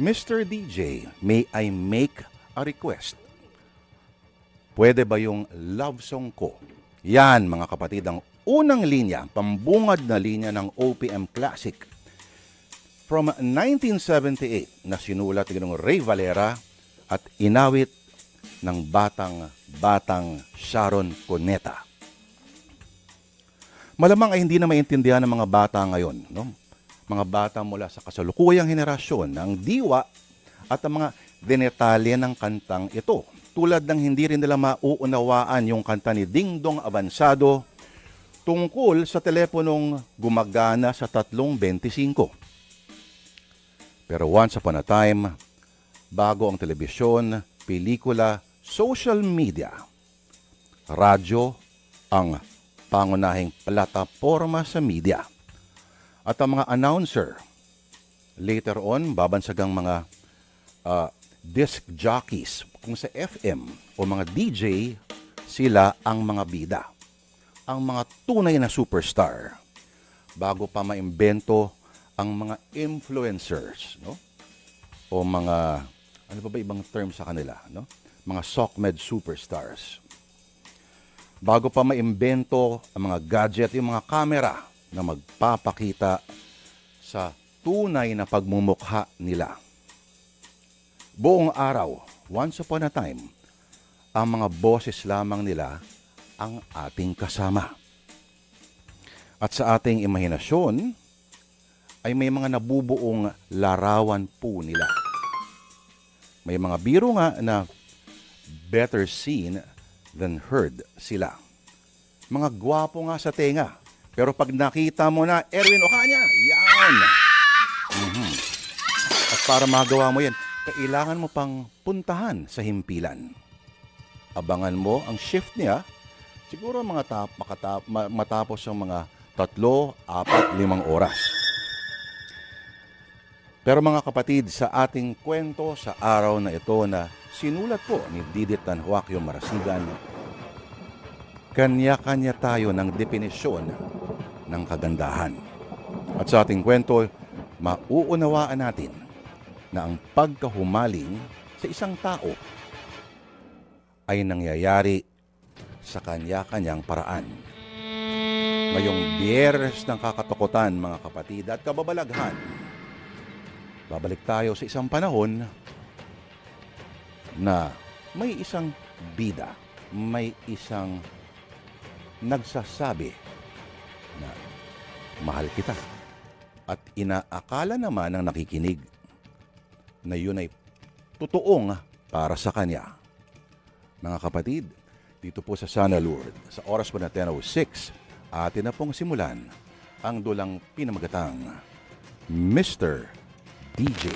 Mr. DJ, may I make a request? Pwede ba yung love song ko? Yan, mga kapatid, ang unang linya, pambungad na linya ng OPM Classic. From 1978 na sinulat ng Ray Valera at inawit ng batang Sharon Cuneta. Malamang ay hindi na maintindihan ng mga bata ngayon, no? Mga bata mula sa kasalukuyang henerasyon ng diwa at ang mga detalye ng kantang ito. Tulad ng hindi rin nila mauunawaan yung kanta ni Ding Dong Abansado tungkol sa teleponong gumagana sa 325. Pero once upon a time, bago ang telebisyon, pelikula, social media, radyo ang pangunahing plataporma sa media. At ang mga announcer, later on, babansagang mga disc jockeys, kung sa FM o mga DJ, sila ang mga bida. Ang mga tunay na superstar. Bago pa maimbento ang mga influencers, no? O mga, ano ba ibang term sa kanila, no? Mga SOCMED superstars. Bago pa maimbento ang mga gadget, yung mga camera na magpapakita sa tunay na pagmumukha nila. Buong araw, once upon a time, ang mga boses lamang nila ang ating kasama. At sa ating imahinasyon, ay may mga nabubuong larawan po nila. May mga biro nga na better seen than heard sila. Mga gwapo nga sa tenga. Pero pag nakita mo na, Erwin Ocaña, yan! At para magawa mo yan, kailangan mo pang puntahan sa himpilan. Abangan mo ang shift niya, siguro matapos ang mga 3, 4, 5 oras. Pero mga kapatid, sa ating kwento sa araw na ito na sinulat po ni Didit Tan Joaquio Marasigan, kanya-kanya tayo ng definisyon ng kagandahan. At sa ating kwento, mauunawaan natin na ang pagkahumaling sa isang tao ay nangyayari sa kanya-kanyang paraan. Ngayong Biyernes ng Kakatakutan, mga kapatid at kababalaghan, babalik tayo sa isang panahon na may isang bida, may isang nagsasabi na mahal kita. At inaakala naman ng nakikinig na yun ay totoong para sa kanya. Mga kapatid, dito po sa Sana Lourdes, sa oras po na 10:06, atin na pong simulan ang dulang pinamagatang Mr. DJ.